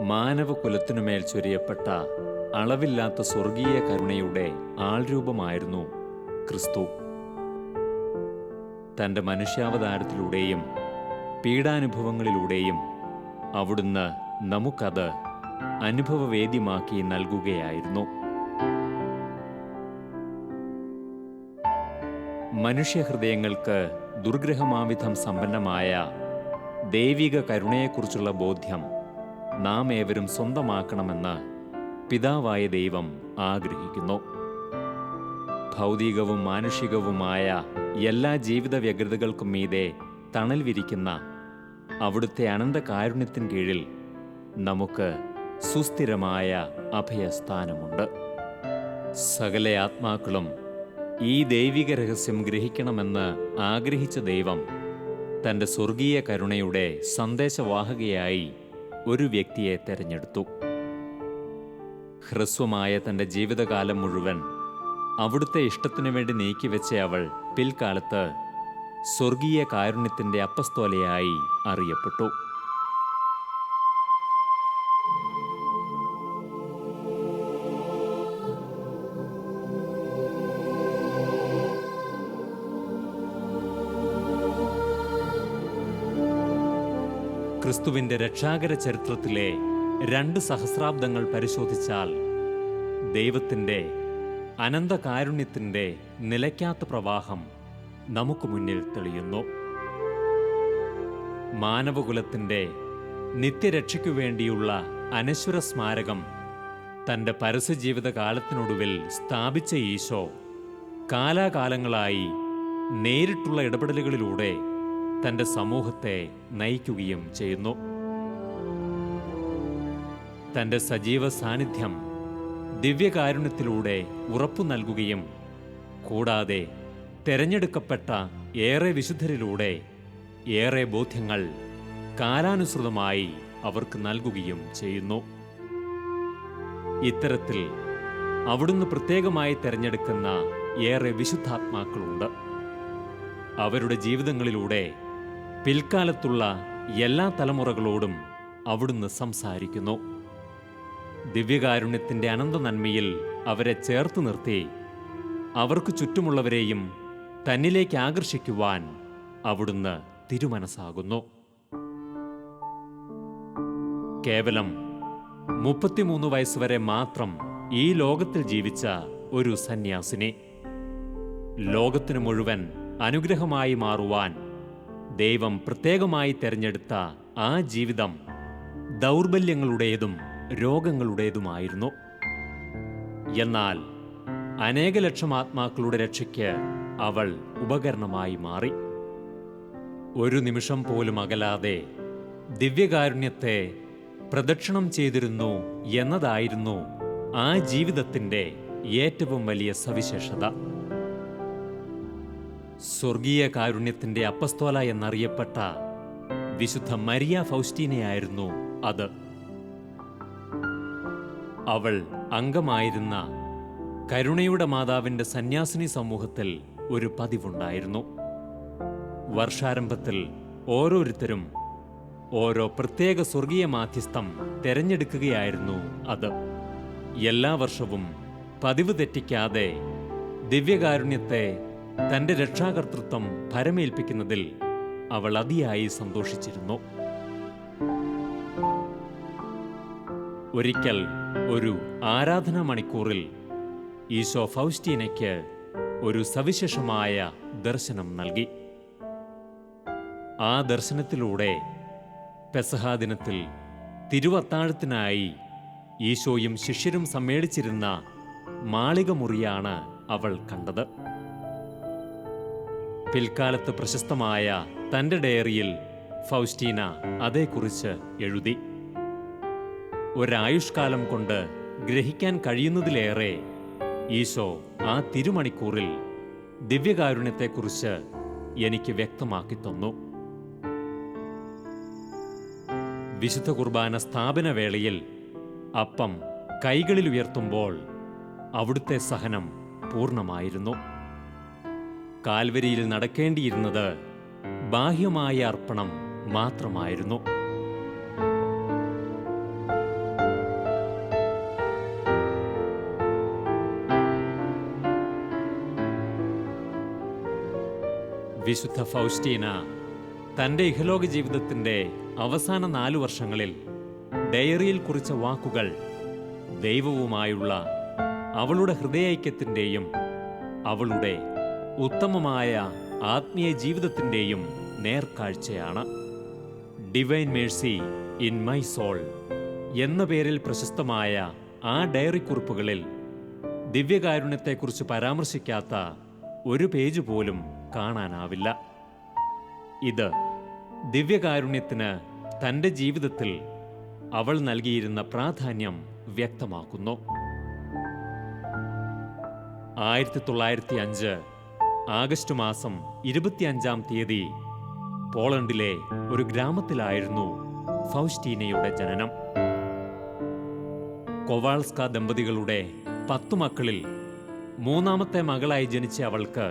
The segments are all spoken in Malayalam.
മാനവകുലത്തിനുമേൽ ചൊരിയപ്പെട്ട അളവില്ലാത്ത സ്വർഗീയ കരുണയുടെ ആൾരൂപമായിരുന്നു ക്രിസ്തു. തൻ്റെ മനുഷ്യാവതാരത്തിലൂടെയും പീഡാനുഭവങ്ങളിലൂടെയും അവിടുന്ന് നമുക്കത് അനുഭവവേദ്യമാക്കി നൽകുകയായിരുന്നു. മനുഷ്യഹൃദയങ്ങൾക്ക് ദുർഗ്രഹമാവിധം സമ്പന്നമായ ദൈവിക കരുണയെക്കുറിച്ചുള്ള ബോധ്യം നാം ഏവരും സ്വന്തമാക്കണമെന്ന് പിതാവായ ദൈവം ആഗ്രഹിക്കുന്നു. ഭൗതികവും മാനുഷികവുമായ എല്ലാ ജീവിത വ്യഗ്രതകൾക്കും മീതെ തണൽ വിരിക്കുന്ന അവിടുത്തെ അനന്ത കാരുണ്യത്തിൻ കീഴിൽ നമുക്ക് സുസ്ഥിരമായ അഭയസ്ഥാനമുണ്ട്. സകല ആത്മാക്കളും ഈ ദൈവിക രഹസ്യം ഗ്രഹിക്കണമെന്ന് ആഗ്രഹിച്ച ദൈവം തൻ്റെ സ്വർഗീയ കരുണയുടെ സന്ദേശവാഹകയായി ഒരു വ്യക്തിയെ തെരഞ്ഞെടുത്തു. ഹ്രസ്വമായ തൻ്റെ ജീവിതകാലം മുഴുവൻ അവിടുത്തെ ഇഷ്ടത്തിനു വേണ്ടി നീക്കിവെച്ച അവൾ പിൽക്കാലത്ത് സ്വർഗീയ കാരുണ്യത്തിൻ്റെ അപ്പസ്തോലയായി അറിയപ്പെട്ടു. ക്രിസ്തുവിൻ്റെ രക്ഷാകര ചരിത്രത്തിലെ 2 സഹസ്രാബ്ദങ്ങൾ പരിശോധിച്ചാൽ ദൈവത്തിൻ്റെ അനന്തകാരുണ്യത്തിൻ്റെ നിലയ്ക്കാത്ത പ്രവാഹം നമുക്ക് മുന്നിൽ തെളിയുന്നു. മാനവകുലത്തിൻ്റെ നിത്യരക്ഷയ്ക്കു വേണ്ടിയുള്ള അനശ്വര സ്മാരകം തൻ്റെ പരസ്യജീവിതകാലത്തിനൊടുവിൽ സ്ഥാപിച്ച ഈശോ കാലാകാലങ്ങളായി നേരിട്ടുള്ള ഇടപെടലുകളിലൂടെ തൻ്റെ സമൂഹത്തെ നയിക്കുകയും ചെയ്യുന്നു. തൻ്റെ സജീവ സാന്നിധ്യം ദിവ്യകാരുണ്യത്തിലൂടെ ഉറപ്പു നൽകുകയും കൂടാതെ തെരഞ്ഞെടുക്കപ്പെട്ട ഏറെ വിശുദ്ധരിലൂടെ ഏറെ ബോധ്യങ്ങൾ കാലാനുസൃതമായി അവർക്ക് നൽകുകയും ചെയ്യുന്നു. ഇത്തരത്തിൽ അവിടുന്ന് പ്രത്യേകമായി തെരഞ്ഞെടുക്കുന്ന ഏറെ വിശുദ്ധാത്മാക്കളുണ്ട്. അവരുടെ ജീവിതങ്ങളിലൂടെ പിൽക്കാലത്തുള്ള എല്ലാ തലമുറകളോടും അവിടുന്ന് സംസാരിക്കുന്നു. ദിവ്യകാരുണ്യത്തിൻ്റെ അനന്ത നന്മയിൽ അവരെ ചേർത്ത് നിർത്തി അവർക്ക് ചുറ്റുമുള്ളവരെയും തന്നിലേക്ക് ആകർഷിക്കുവാൻ അവിടുന്ന് തിരുമനസ്സാകുന്നു. കേവലം 33 വയസ്സുവരെ മാത്രം ഈ ലോകത്തിൽ ജീവിച്ച ഒരു സന്യാസിനി ലോകത്തിനു മുഴുവൻ അനുഗ്രഹമായി മാറുവാൻ ദൈവം പ്രത്യേകമായി തെരഞ്ഞെടുത്ത ആ ജീവിതം ദൗർബല്യങ്ങളുടേതും രോഗങ്ങളുടേതുമായിരുന്നു. എന്നാൽ അനേക ലക്ഷം ആത്മാക്കളുടെ രക്ഷയ്ക്ക് അവൾ ഉപകരണമായി മാറി. ഒരു നിമിഷം പോലും അകലാതെ ദിവ്യകാരുണ്യത്തെ പ്രദക്ഷിണം ചെയ്തിരുന്നു എന്നതായിരുന്നു ആ ജീവിതത്തിൻ്റെ ഏറ്റവും വലിയ സവിശേഷത. സ്വർഗീയ കാരുണ്യത്തിൻ്റെ അപ്പസ്തോല എന്നറിയപ്പെട്ട വിശുദ്ധ മരിയ ഫൗസ്റ്റീനയായിരുന്നു അത്. അവൾ അംഗമായിരുന്ന കരുണയുടെ മാതാവിൻ്റെ സന്യാസിനി സമൂഹത്തിൽ ഒരു പതിവുണ്ടായിരുന്നു. വർഷാരംഭത്തിൽ ഓരോരുത്തരും ഓരോ പ്രത്യേക സ്വർഗീയ മാധ്യസ്ഥം തെരഞ്ഞെടുക്കുകയായിരുന്നു അത്. എല്ലാ വർഷവും പതിവ് തെറ്റിക്കാതെ ദിവ്യകാരുണ്യത്തെ തൻ്റെ രക്ഷാകർതൃത്വം ഭരമേൽപ്പിക്കുന്നതിൽ അവൾ അതിയായി സന്തോഷിച്ചിരുന്നു. ഒരിക്കൽ ഒരു ആരാധനാ മണിക്കൂറിൽ ഈശോ ഫൗസ്റ്റീനയ്ക്ക് ഒരു സവിശേഷമായ ദർശനം നൽകി. ആ ദർശനത്തിലൂടെ പെസഹാ ദിനത്തിൽ തിരുവത്താഴത്തിനായി ഈശോയും ശിഷ്യരും സമ്മേളിച്ചിരുന്ന മാളിക മുറിയാണ് അവൾ കണ്ടത്. പിൽക്കാലത്ത് പ്രശസ്തമായ തൻ്റെ ഡയറിയിൽ ഫൗസ്റ്റീന അതേക്കുറിച്ച് എഴുതി. ഒരായുഷ്കാലം കൊണ്ട് ഗ്രഹിക്കാൻ കഴിയുന്നതിലേറെ ഈശോ ആ തിരുമണിക്കൂറിൽ ദിവ്യകാരുണ്യത്തെക്കുറിച്ച് എനിക്ക് വ്യക്തമാക്കി തന്നു. വിശുദ്ധ കുർബാന സ്ഥാപന വേളയിൽ അപ്പം കൈകളിൽ ഉയർത്തുമ്പോൾ അവിടുത്തെ സഹനം പൂർണ്ണമായിരുന്നു. കാൽവരിയിൽ നടക്കേണ്ടിയിരുന്നത് ബാഹ്യമായ അർപ്പണം മാത്രമായിരുന്നു. വിശുദ്ധ ഫൗസ്റ്റീന തൻ്റെ ഇഹലോക ജീവിതത്തിൻ്റെ അവസാന 4 വർഷങ്ങളിൽ ഡയറിയിൽ കുറിച്ച വാക്കുകൾ ദൈവവുമായുള്ള അവളുടെ ഹൃദയൈക്യത്തിൻ്റെയും അവളുടെ ഉത്തമമായ ആത്മീയ ജീവിതത്തിൻ്റെയും നേർക്കാഴ്ചയാണ്. Divine mercy in my soul എന്ന പേരിൽ പ്രശസ്തമായ ആ ഡയറി കുറിപ്പുകളിൽ ദിവ്യകാരുണ്യത്തെക്കുറിച്ച് പരാമർശിക്കാത്ത ഒരു പേജ് പോലും കാണാനാവില്ല. ഇത് ദിവ്യകാരുണ്യത്തിന് തൻ്റെ ജീവിതത്തിൽ അവൾ നൽകിയിരുന്ന പ്രാധാന്യം വ്യക്തമാക്കുന്നു. 1905 ആഗസ്റ്റ് മാസം 25-ാം തീയതി പോളണ്ടിലെ ഒരു ഗ്രാമത്തിലായിരുന്നു ഫൗസ്റ്റീനയുടെ ജനനം. കൊവാൾസ്ക ദമ്പതികളുടെ 10 മക്കളിൽ 3-ാമത്തെ മകളായി ജനിച്ച അവൾക്ക്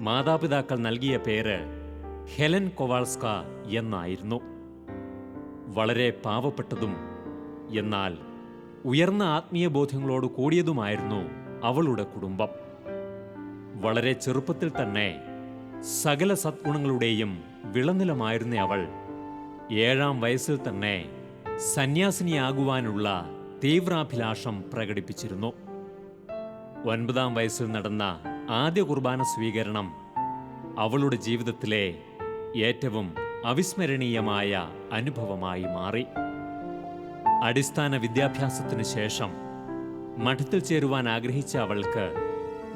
മാതാപിതാക്കൾ നൽകിയ പേര് ഹെലൻ കൊവാൾസ്ക എന്നായിരുന്നു. വളരെ പാവപ്പെട്ടതും എന്നാൽ ഉയർന്ന ആത്മീയ ബോധ്യങ്ങളോട് കൂടിയതുമായിരുന്നു അവളുടെ കുടുംബം. വളരെ ചെറുപ്പത്തിൽ തന്നെ സകല സദ്ഗുണങ്ങളുടെയും വിളനിലമായിരുന്ന അവൾ 7-ാം വയസ്സിൽ തന്നെ സന്യാസിനിയാകുവാനുള്ള തീവ്രാഭിലാഷം പ്രകടിപ്പിച്ചിരുന്നു. 9-ാം വയസ്സിൽ നടന്ന ആദ്യ കുർബാന സ്വീകരണം അവളുടെ ജീവിതത്തിലെ ഏറ്റവും അവിസ്മരണീയമായ അനുഭവമായി മാറി. അടിസ്ഥാന വിദ്യാഭ്യാസത്തിനു ശേഷം മഠത്തിൽ ചേരുവാൻ ആഗ്രഹിച്ച അവൾക്ക്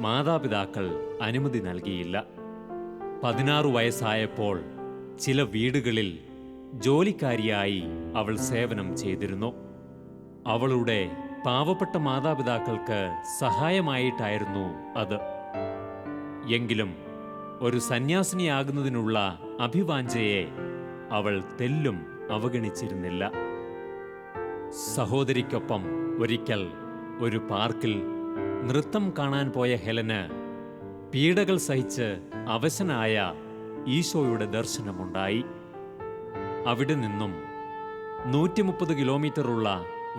മാതാപിതാക്കൾ അനുമതി നൽകിയില്ല. 16 വയസ്സായപ്പോൾ ചില വീടുകളിൽ ജോലിക്കാരിയായി അവൾ സേവനം ചെയ്തിരുന്നു. അവളുടെ പാവപ്പെട്ട മാതാപിതാക്കൾക്ക് സഹായമായിട്ടായിരുന്നു അത്. എങ്കിലും ഒരു സന്യാസിനിയാകുന്നതിനുള്ള അഭിവാഞ്ചയെ അവൾ തെല്ലും അവഗണിച്ചിരുന്നില്ല. സഹോദരിക്കൊപ്പം ഒരിക്കൽ ഒരു പാർക്കിൽ നൃത്തം കാണാൻ പോയ ഹെലന് പീഡകൾ സഹിച്ച് അവശനായ ഈശോയുടെ ദർശനമുണ്ടായി. അവിടെ നിന്നും 130 കിലോമീറ്ററുള്ള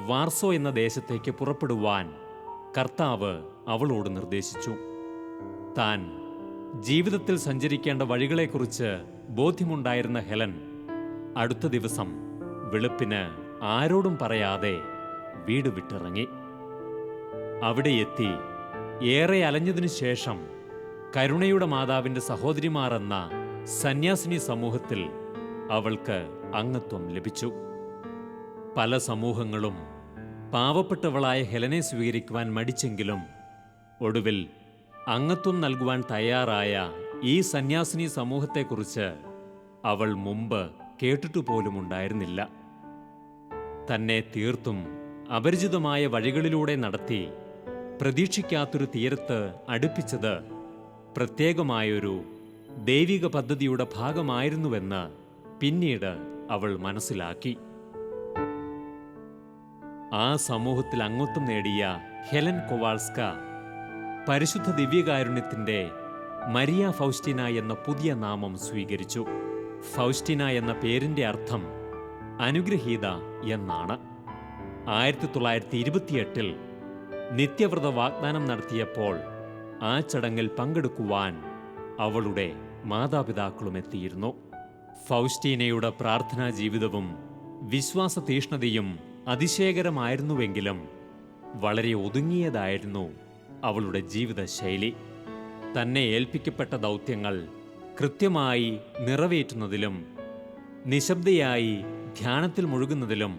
വാർസോ എന്ന ദേശത്തേക്ക് പുറപ്പെടുവാൻ കർത്താവ് അവളോട് നിർദ്ദേശിച്ചു. താൻ ജീവിതത്തിൽ സഞ്ചരിക്കേണ്ട വഴികളെക്കുറിച്ച് ബോധ്യമുണ്ടായിരുന്ന ഹെലൻ അടുത്ത ദിവസം വെളുപ്പിന് ആരോടും പറയാതെ വീട് വിട്ടിറങ്ങി. അവിടെ എത്തി ഏറെ അലഞ്ഞതിനു ശേഷം കരുണയുടെ മാതാവിൻ്റെ സഹോദരിമാർ എന്ന സന്യാസിനി സമൂഹത്തിൽ അവൾക്ക് അംഗത്വം ലഭിച്ചു. പല സമൂഹങ്ങളും പാവപ്പെട്ടവളായ ഹെലനെ സ്വീകരിക്കുവാൻ മടിച്ചെങ്കിലും ഒടുവിൽ അംഗത്വം നൽകുവാൻ തയ്യാറായ ഈ സന്യാസിനി സമൂഹത്തെക്കുറിച്ച് അവൾ മുമ്പ് കേട്ടിട്ടുപോലുമുണ്ടായിരുന്നില്ല. തന്നെ തീർത്തും അപരിചിതമായ വഴികളിലൂടെ നടത്തി പ്രതീക്ഷിക്കാത്തൊരു തീരത്ത് അടുപ്പിച്ചത് പ്രത്യേകമായൊരു ദൈവിക പദ്ധതിയുടെ ഭാഗമായിരുന്നുവെന്ന് പിന്നീട് അവൾ മനസ്സിലാക്കി. ആ സമൂഹത്തിൽ അംഗത്വം നേടിയ ഹെലൻ കൊവാൾസ്ക പരിശുദ്ധ ദിവ്യകാരുണ്യത്തിൻ്റെ മരിയ ഫൗസ്റ്റീന എന്ന പുതിയ നാമം സ്വീകരിച്ചു. ഫൗസ്റ്റീന എന്ന പേരിൻ്റെ അർത്ഥം അനുഗ്രഹീത എന്നാണ്. 1928 നിത്യവ്രത വാഗ്ദാനം നടത്തിയപ്പോൾ ആ ചടങ്ങിൽ പങ്കെടുക്കുവാൻ അവളുടെ മാതാപിതാക്കളും എത്തിയിരുന്നു. ഫൗസ്റ്റീനയുടെ പ്രാർത്ഥനാ ജീവിതവും വിശ്വാസ തീഷ്ണതയും അതിശയകരമായിരുന്നുവെങ്കിലും വളരെ ഒതുങ്ങിയതായിരുന്നു അവളുടെ ജീവിതശൈലി. തന്നെ ഏൽപ്പിക്കപ്പെട്ട ദൗത്യങ്ങൾ കൃത്യമായി നിറവേറ്റുന്നതിലും നിശബ്ദയായി ധ്യാനത്തിൽ മുഴുകുന്നതിലും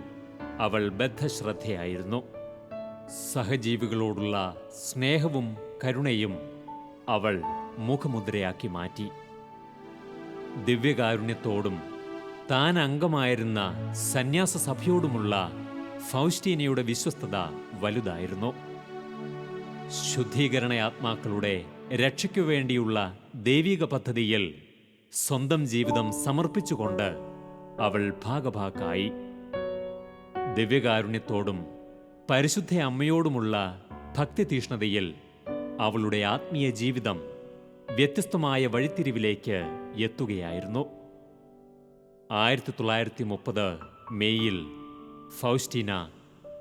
അവൾ ബദ്ധശ്രദ്ധയായിരുന്നു. സഹജീവികളോടുള്ള സ്നേഹവും കരുണയും അവൾ മുഖമുദ്രയാക്കി മാറ്റി. ദിവ്യകാരുണ്യത്തോടും താൻ അംഗമായിരുന്ന സന്യാസ സഭയോടുമുള്ള ഫൗസ്റ്റീനയുടെ വിശ്വസ്തത വലുതായിരുന്നു. ശുദ്ധീകരണ ആത്മാക്കളുടെ രക്ഷയ്ക്കു വേണ്ടിയുള്ള ദൈവിക പദ്ധതിയിൽ സ്വന്തം ജീവിതം സമർപ്പിച്ചുകൊണ്ട് അവൾ ഭാഗഭാക്കായി. ദിവ്യകാരുണ്യത്തോടും പരിശുദ്ധ അമ്മയോടുമുള്ള ഭക്തിതീഷ്ണതയിൽ അവളുടെ ആത്മീയ ജീവിതം വ്യത്യസ്തമായ വഴിത്തിരിവിലേക്ക് എത്തുകയായിരുന്നു. 1930 മെയ്യിൽ ഫൗസ്റ്റീന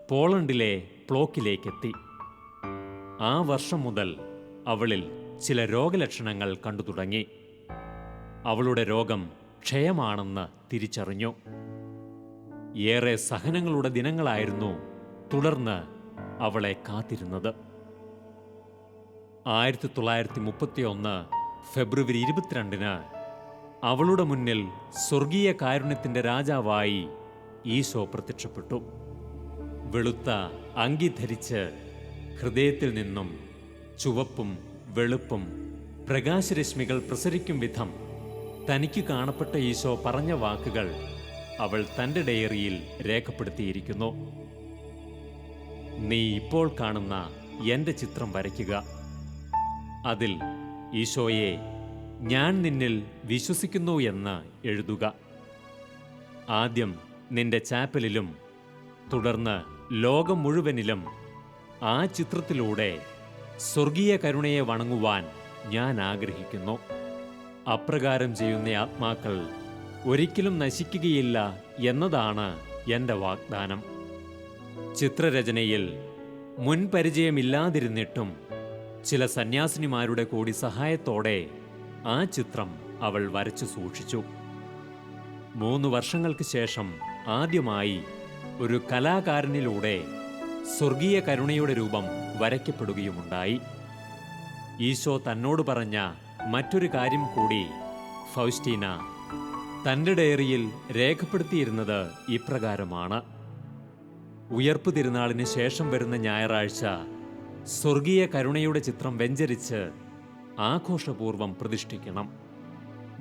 പോളണ്ടിലെ പ്ലോക്കിലേക്കെത്തി. ആ വർഷം മുതൽ അവളിൽ ചില രോഗലക്ഷണങ്ങൾ കണ്ടു തുടങ്ങി. അവളുടെ രോഗം ക്ഷയമാണെന്ന് തിരിച്ചറിഞ്ഞു. ഏറെ സഹനങ്ങളുടെ ദിനങ്ങളായിരുന്നു തുടർന്ന് അവളെ കാത്തിരുന്നത്. 1931 ഫെബ്രുവരി 22 അവളുടെ മുന്നിൽ സ്വർഗീയ കാരുണ്യത്തിൻ്റെ രാജാവായി ഈശോ പ്രത്യക്ഷപ്പെട്ടു. വെളുത്ത അങ്കി ധരിച്ച് ഹൃദയത്തിൽ നിന്നും ചുവപ്പും വെളുപ്പും പ്രകാശരശ്മികൾ പ്രസരിക്കും വിധം തനിക്ക് കാണപ്പെട്ട ഈശോ പറഞ്ഞ വാക്കുകൾ അവൾ തൻ്റെ ഡയറിയിൽ രേഖപ്പെടുത്തിയിരിക്കുന്നു. നീ ഇപ്പോൾ കാണുന്ന എൻ്റെ ചിത്രം വരയ്ക്കുക. അതിൽ ഈശോയെ ഞാൻ നിന്നിൽ വിശ്വസിക്കുന്നു എന്ന് എഴുതുക. ആദ്യം നിന്റെ ചാപ്പലിലും തുടർന്ന് ലോകം മുഴുവനിലും ആ ചിത്രത്തിലൂടെ സ്വർഗീയ കരുണയെ വണങ്ങുവാൻ ഞാൻ ആഗ്രഹിക്കുന്നു. അപ്രകാരം ചെയ്യുന്ന ആത്മാക്കൾ ഒരിക്കലും നശിക്കുകയില്ല എന്നതാണ് എൻ്റെ വാഗ്ദാനം. ചിത്രരചനയിൽ മുൻപരിചയമില്ലാതിരുന്നിട്ടും ചില സന്യാസിനിമാരുടെ കൂടി സഹായത്തോടെ ആ ചിത്രം അവൾ വരച്ചു സൂക്ഷിച്ചു. 3 വർഷങ്ങൾക്ക് ശേഷം ആദ്യമായി ഒരു കലാകാരനിലൂടെ സ്വർഗീയ കരുണയുടെ രൂപം വരയ്ക്കപ്പെടുകയുമുണ്ടായി. ഈശോ തന്നോട് പറഞ്ഞ മറ്റൊരു കാര്യം കൂടി ഫൗസ്റ്റീന തൻ്റെ ഡയറിയിൽ രേഖപ്പെടുത്തിയിരുന്നത് ഇപ്രകാരമാണ്: ഉയർപ്പ് തിരുനാളിന് ശേഷം വരുന്ന ഞായറാഴ്ച സ്വർഗീയ കരുണയുടെ ചിത്രം വെഞ്ചരിച്ച് ആഘോഷപൂർവം പ്രതിഷ്ഠിക്കണം.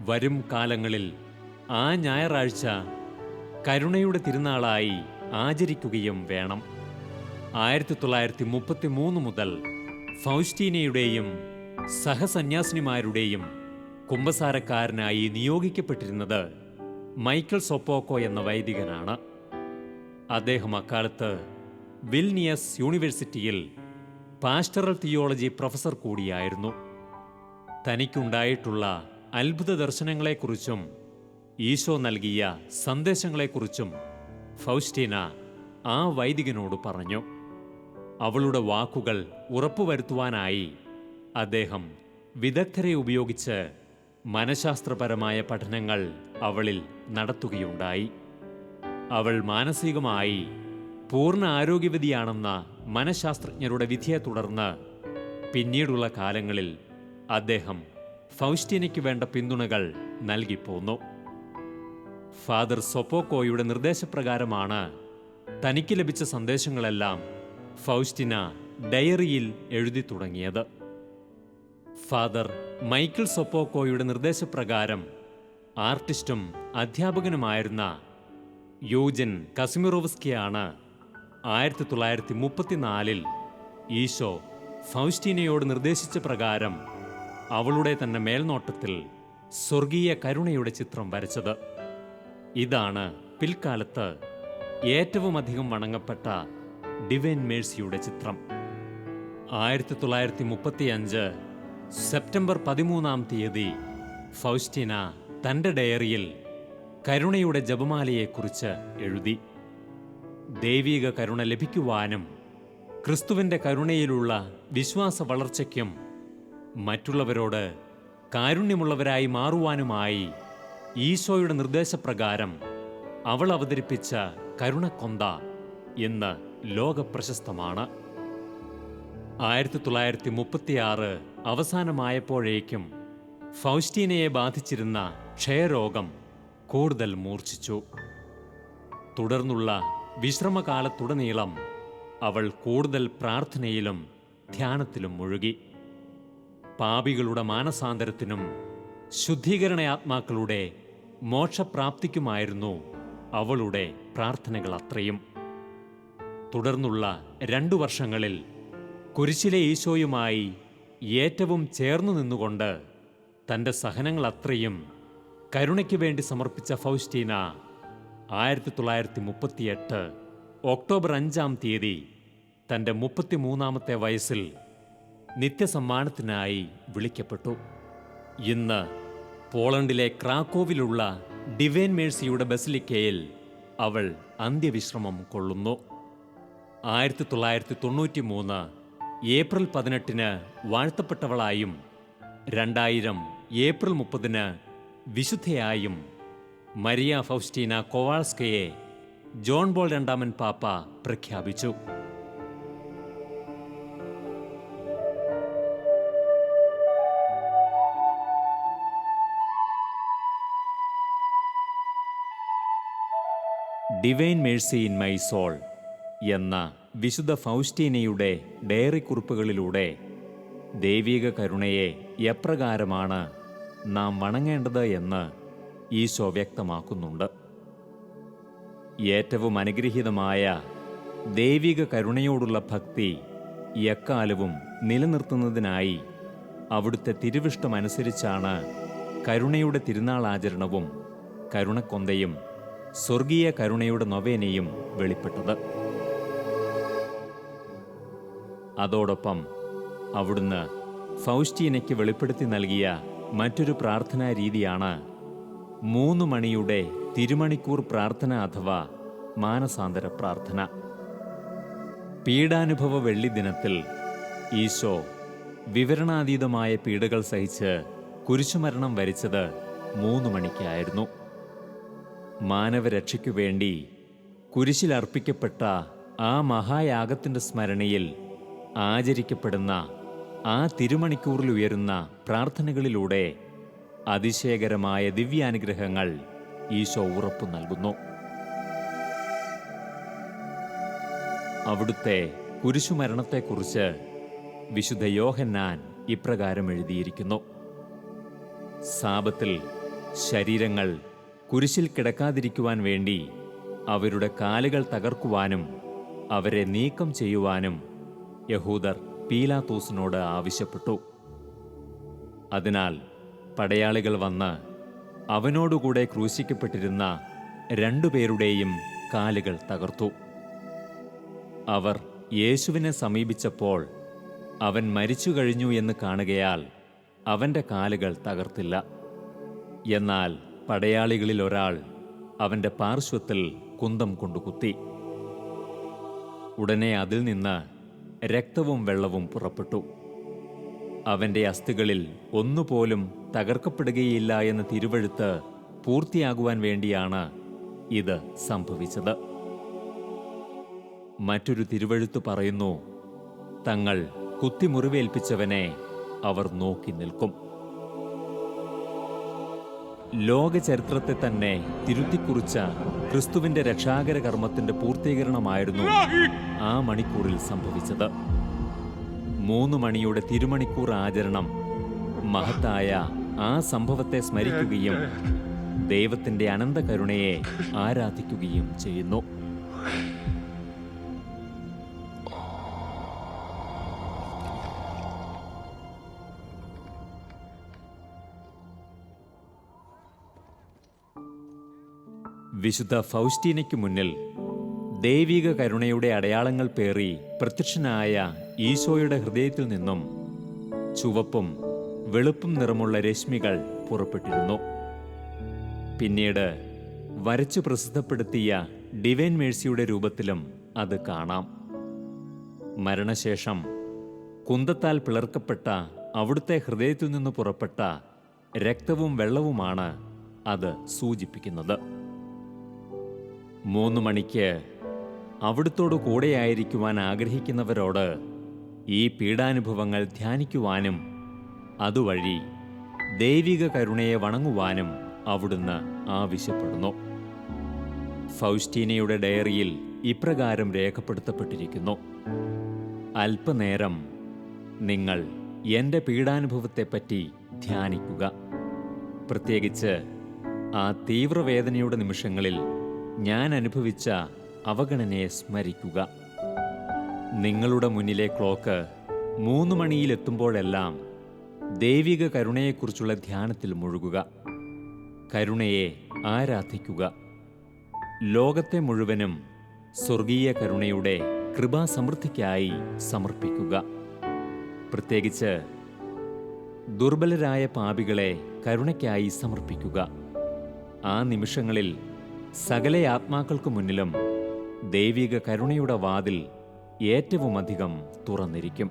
വരും കാലങ്ങളിൽ ആ ഞായറാഴ്ച കരുണയുടെ തിരുനാളായി ആചരിക്കുകയും വേണം. 1933 മുതൽ ഫൗസ്റ്റീനയുടെയും സഹസന്യാസിനിമാരുടെയും കുമ്പസാരക്കാരനായി നിയോഗിക്കപ്പെട്ടിരുന്നത് മൈക്കൽ സൊപ്പോക്കോ എന്ന വൈദികനാണ്. അദ്ദേഹം അക്കാലത്ത് വിൽനിയസ് യൂണിവേഴ്സിറ്റിയിൽ പാസ്റ്ററൽ തിയോളജി പ്രൊഫസർ കൂടിയായിരുന്നു. തനിക്കുണ്ടായിട്ടുള്ള അത്ഭുത ദർശനങ്ങളെക്കുറിച്ചും ഈശോ നൽകിയ സന്ദേശങ്ങളെക്കുറിച്ചും ഫൗസ്റ്റീന ആ വൈദികനോട് പറഞ്ഞു. അവളുടെ വാക്കുകൾ ഉറപ്പുവരുത്തുവാനായി അദ്ദേഹം വിദഗ്ധരെ ഉപയോഗിച്ച് മനഃശാസ്ത്രപരമായ പഠനങ്ങൾ അവളിൽ നടത്തുകയുണ്ടായി. അവൾ മാനസികമായി പൂർണ്ണ ആരോഗ്യവതിയാണെന്ന മനഃശാസ്ത്രജ്ഞരുടെ വിധിയെ തുടർന്ന് പിന്നീടുള്ള കാലങ്ങളിൽ അദ്ദേഹം ഫൗസ്റ്റീനയ്ക്ക് വേണ്ട പിന്തുണകൾ നൽകിപ്പോന്നു. ഫാദർ സൊപ്പോക്കോയുടെ നിർദ്ദേശപ്രകാരമാണ് തനിക്ക് ലഭിച്ച സന്ദേശങ്ങളെല്ലാം ഫൗസ്റ്റീന ഡയറിയിൽ എഴുതി തുടങ്ങിയത്. ഫാദർ മൈക്കിൾ സൊപ്പോക്കോയുടെ നിർദ്ദേശപ്രകാരം ആർട്ടിസ്റ്റും അധ്യാപകനുമായിരുന്ന യൂജൻ കസിമിറോവ്സ്കിയാണ് 1934 ഈശോ ഫൗസ്റ്റീനയോട് നിർദ്ദേശിച്ച പ്രകാരം അവളുടെ തന്നെ മേൽനോട്ടത്തിൽ സ്വർഗീയ കരുണയുടെ ചിത്രം വരച്ചത്. ഇതാണ് പിൽക്കാലത്ത് ഏറ്റവുമധികം വണങ്ങപ്പെട്ട ഡിവൈൻ മേഴ്സിയുടെ ചിത്രം. 1935 സെപ്റ്റംബർ 13 ഫൗസ്റ്റീന തൻ്റെ ഡയറിയിൽ കരുണയുടെ ജപമാലയെക്കുറിച്ച് എഴുതി. ദൈവിക കരുണ ലഭിക്കുവാനും ക്രിസ്തുവിൻ്റെ കരുണയിലുള്ള വിശ്വാസ വളർച്ചയ്ക്കും മറ്റുള്ളവരോട് കാരുണ്യമുള്ളവരായി മാറുവാനുമായി ഈശോയുടെ നിർദ്ദേശപ്രകാരം അവൾ അവതരിപ്പിച്ച കരുണക്കൊന്ത ഇന്ന് ലോകപ്രശസ്തമാണ്. 1936 അവസാനമായപ്പോഴേക്കും ഫൗസ്റ്റീനയെ ബാധിച്ചിരുന്ന ക്ഷയരോഗം കൂടുതൽ മൂർച്ഛിച്ചു. തുടർന്നുള്ള വിശ്രമകാലത്തുടനീളം അവൾ കൂടുതൽ പ്രാർത്ഥനയിലും ധ്യാനത്തിലും മുഴുകി. പാപികളുടെ മാനസാന്തരത്തിനും ശുദ്ധീകരണാത്മാക്കളുടെ മോക്ഷപ്രാപ്തിക്കുമായിരുന്നു അവളുടെ പ്രാർത്ഥനകൾ അത്രയും. തുടർന്നുള്ള 2 വർഷങ്ങളിൽ കുരിശിലെ ഈശോയുമായി ഏറ്റവും ചേർന്നു നിന്നുകൊണ്ട് തൻ്റെ സഹനങ്ങൾ അത്രയും കരുണയ്ക്ക് വേണ്ടി സമർപ്പിച്ച ഫൗസ്റ്റീന 1938 ഒക്ടോബർ 5 തൻ്റെ 33-ാമത്തെ വയസ്സിൽ നിത്യസമ്മാനത്തിനായി വിളിക്കപ്പെട്ടു. ഇന്ന് പോളണ്ടിലെ ക്രാക്കോവിലുള്ള ഡിവൈൻ മേഴ്സിയുടെ ബസിലിക്കയിൽ അവൾ അന്ത്യവിശ്രമം കൊള്ളുന്നു. 1993 ഏപ്രിൽ 18 വാഴ്ത്തപ്പെട്ടവളായും 2000 ഏപ്രിൽ 30 വിശുദ്ധയായും മരിയ ഫൗസ്റ്റീന കൊവാൾസ്കയെ ജോൺ പോൾ രണ്ടാമൻ പാപ്പ പ്രഖ്യാപിച്ചു. Divine mercy in my soul എന്ന വിശുദ്ധ ഫൗസ്റ്റീനയുടെ ഡയറി കുറിപ്പുകളിലൂടെ ദൈവിക കരുണയെ എപ്രകാരമാണ് നാം വണങ്ങേണ്ടത് എന്ന് ഈശോ വ്യക്തമാക്കുന്നുണ്ട്. ഏറ്റവും അനുഗ്രഹീതമായ ദൈവിക കരുണയോടുള്ള ഭക്തി എക്കാലവും നിലനിർത്തുന്നതിനായി അവിടുത്തെ തിരുവിഷ്ടമനുസരിച്ചാണ് കരുണയുടെ തിരുനാൾ ആചരണവും കരുണക്കൊന്തയും സ്വർഗീയ കരുണയുടെ നൊവേനയും വെളിപ്പെട്ടത്. അതോടൊപ്പം അവിടുന്ന് ഫൗസ്റ്റീനയ്ക്ക് വെളിപ്പെടുത്തി നൽകിയ മറ്റൊരു പ്രാർത്ഥനാ രീതിയാണ് 3 മണിയുടെ തിരുമണിക്കൂർ പ്രാർത്ഥന അഥവാ മാനസാന്തര പ്രാർത്ഥന. പീഡാനുഭവ വെള്ളി ദിനത്തിൽ ഈശോ വിവരണാതീതമായ പീഡകൾ സഹിച്ച് കുരിശുമരണം വരിച്ചത് 3 മണിക്കായിരുന്നു. മാനവരക്ഷയ്ക്കു വേണ്ടി കുരിശിൽ അർപ്പിക്കപ്പെട്ട ആ മഹായാഗത്തിൻ്റെ സ്മരണയിൽ ആചരിക്കപ്പെടുന്ന ആ തിരുമണിക്കൂറിൽ ഉയരുന്ന പ്രാർത്ഥനകളിലൂടെ അതിശയകരമായ ദിവ്യാനുഗ്രഹങ്ങൾ ഈശോ ഉറപ്പു നൽകുന്നു. അവിടുത്തെ കുരിശുമരണത്തെക്കുറിച്ച് വിശുദ്ധ യോഹന്നാൻ ഇപ്രകാരം എഴുതിയിരിക്കുന്നു: സാബത്തിൽ ശരീരങ്ങൾ കുരിശിൽ കിടക്കാതിരിക്കുവാൻ വേണ്ടി അവരുടെ കാലുകൾ തകർക്കുവാനും അവരെ നീക്കം ചെയ്യുവാനും യഹൂദർ പീലാത്തോസിനോട് ആവശ്യപ്പെട്ടു. അതിനാൽ പടയാളികൾ വന്ന് അവനോടുകൂടെ ക്രൂശിക്കപ്പെട്ടിരുന്ന 2 പേരുടെയും കാലുകൾ തകർത്തു. അവർ യേശുവിനെ സമീപിച്ചപ്പോൾ അവൻ മരിച്ചു കഴിഞ്ഞു എന്ന് കാണുകയാൽ അവൻ്റെ കാലുകൾ തകർത്തില്ല. എന്നാൽ പടയാളികളിൽ ഒരാൾ അവൻ്റെ പാർശ്വത്തിൽ കുന്തം കൊണ്ടു കുത്തി. ഉടനെ അതിൽ നിന്ന് രക്തവും വെള്ളവും പുറപ്പെട്ടു. അവൻ്റെ അസ്ഥികളിൽ ഒന്നുപോലും തകർക്കപ്പെടുകയില്ല എന്ന തിരുവെഴുത്ത് പൂർത്തിയാകുവാൻ വേണ്ടിയാണ് ഇത് സംഭവിച്ചത്. മറ്റൊരു തിരുവെഴുത്ത് പറയുന്നു: തങ്ങൾ കുത്തിമുറിവേൽപ്പിച്ചവനെ അവർ നോക്കി നിൽക്കും. ലോക ചരിത്രത്തെ തന്നെ തിരുത്തിക്കുറിച്ച ക്രിസ്തുവിന്റെ രക്ഷാകര കർമ്മത്തിന്റെ പൂർത്തീകരണമായിരുന്നു ആ മണിക്കൂറിൽ സംഭവിച്ചത്. 3 മണിയുടെ തിരുമണിക്കൂർ ആചരണം മഹത്തായ ആ സംഭവത്തെ സ്മരിക്കുകയും ദൈവത്തിന്റെ അനന്ത കരുണയെ ആരാധിക്കുകയും ചെയ്യുന്നു. വിശുദ്ധ ഫൗസ്റ്റീനയ്ക്ക് മുന്നിൽ ദൈവിക കരുണയുടെ അടയാളങ്ങൾ പേറി പ്രത്യക്ഷനായ ഈശോയുടെ ഹൃദയത്തിൽ നിന്നും ചുവപ്പും വെളുപ്പും നിറമുള്ള രശ്മികൾ പുറപ്പെട്ടിരുന്നു. പിന്നീട് വരച്ചു പ്രസിദ്ധപ്പെടുത്തിയ ഡിവൈൻ മേഴ്സിയുടെ രൂപത്തിലും അത് കാണാം. മരണശേഷം കുന്തത്താൽ പിളർക്കപ്പെട്ട അവിടുത്തെ ഹൃദയത്തിൽ നിന്ന് പുറപ്പെട്ട രക്തവും വെള്ളവുമാണ് അത് സൂചിപ്പിക്കുന്നത്. 3 മണിക്ക് അവിടുത്തോടു കൂടെയായിരിക്കുവാൻ ആഗ്രഹിക്കുന്നവരോട് ഈ പീഡാനുഭവങ്ങൾ ധ്യാനിക്കുവാനും അതുവഴി ദൈവിക കരുണയെ വണങ്ങുവാനും അവിടുന്ന് ആവശ്യപ്പെടുന്നു. ഫൗസ്റ്റീനയുടെ ഡയറിയിൽ ഇപ്രകാരം രേഖപ്പെടുത്തപ്പെട്ടിരിക്കുന്നു: അല്പനേരം നിങ്ങൾ എൻ്റെ പീഡാനുഭവത്തെപ്പറ്റി ധ്യാനിക്കുക. പ്രത്യേകിച്ച് ആ തീവ്രവേദനയുടെ നിമിഷങ്ങളിൽ ഞാൻ അനുഭവിച്ച അവഗണനയെ സ്മരിക്കുക. നിങ്ങളുടെ മുന്നിലെ ക്ലോക്ക് 3 മണിയിലെത്തുമ്പോഴെല്ലാം ദൈവിക കരുണയെക്കുറിച്ചുള്ള ധ്യാനത്തിൽ മുഴുകുക. കരുണയെ ആരാധിക്കുക. ലോകത്തെ മുഴുവനും സ്വർഗീയ കരുണയുടെ കൃപാസമൃദ്ധിക്കായി സമർപ്പിക്കുക. പ്രത്യേകിച്ച് ദുർബലരായ പാപികളെ കരുണയ്ക്കായി സമർപ്പിക്കുക. ആ നിമിഷങ്ങളിൽ സകല ആത്മാക്കൾക്കു മുന്നിലും ദൈവിക കരുണയുടെ വാതിൽ ഏറ്റവുമധികം തുറന്നിരിക്കും.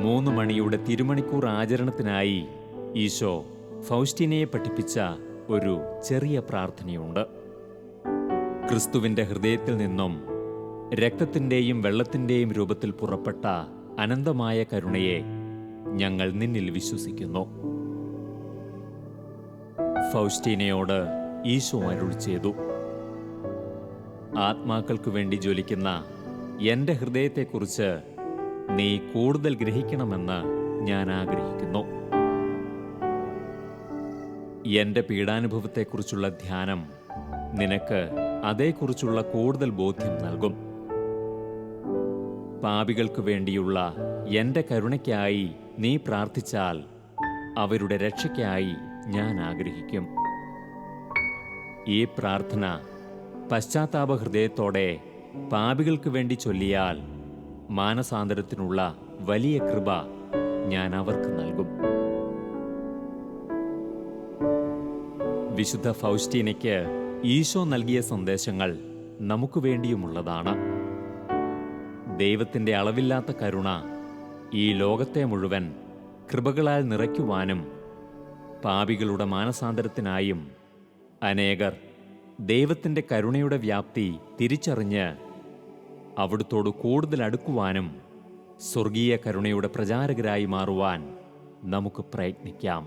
3 മണിയുടെ തിരുമണിക്കൂർ ആചരണത്തിനായി ഈശോ ഫൗസ്റ്റീനയെ പഠിപ്പിച്ച ഒരു ചെറിയ പ്രാർത്ഥനയുണ്ട്. ക്രിസ്തുവിൻ്റെ ഹൃദയത്തിൽ നിന്നും രക്തത്തിൻ്റെയും വെള്ളത്തിൻ്റെയും രൂപത്തിൽ പുറപ്പെട്ട അനന്തമായ കരുണയെ ഞങ്ങൾ നിന്നിൽ വിശ്വസിക്കുന്നു. ഫൗസ്റ്റീനയോട് ഈശോ അരുളി ചെയ്തു, ആത്മാക്കൾക്കു വേണ്ടി ജ്വലിക്കുന്ന എൻ്റെ ഹൃദയത്തെക്കുറിച്ച് നീ കൂടുതൽ ഗ്രഹിക്കണമെന്ന് ഞാൻ ആഗ്രഹിക്കുന്നു. എൻ്റെ പീഡാനുഭവത്തെക്കുറിച്ചുള്ള ധ്യാനം നിനക്ക് അതേക്കുറിച്ചുള്ള കൂടുതൽ ബോധ്യം നൽകും. പാപികൾക്കു വേണ്ടിയുള്ള എൻ്റെ കരുണയ്ക്കായി നീ പ്രാർത്ഥിച്ചാൽ അവരുടെ രക്ഷയ്ക്കായി ഞാൻ ആഗ്രഹിക്കും. ഈ പ്രാർത്ഥന പശ്ചാത്താപ ഹൃദയത്തോടെ പാപികൾക്ക് വേണ്ടി ചൊല്ലിയാൽ മാനസാന്തരത്തിനുള്ള വലിയ കൃപ ഞാൻ അവർക്ക് നൽകും. വിശുദ്ധ ഫൗസ്റ്റീനയ്ക്ക് ഈശോ നൽകിയ സന്ദേശങ്ങൾ നമുക്ക് വേണ്ടിയുമുള്ളതാണ്. ദൈവത്തിൻ്റെ അളവില്ലാത്ത കരുണ ഈ ലോകത്തെ മുഴുവൻ കൃപകളാൽ നിറയ്ക്കുവാനും പാപികളുടെ മാനസാന്തരത്തിനായും അനേകർ ദൈവത്തിൻ്റെ കരുണയുടെ വ്യാപ്തി തിരിച്ചറിഞ്ഞ് അവിടുത്തോട് കൂടുതൽ അടുക്കുവാനും സ്വർഗീയ കരുണയുടെ പ്രചാരകരായി മാറുവാൻ നമുക്ക് പ്രയത്നിക്കാം.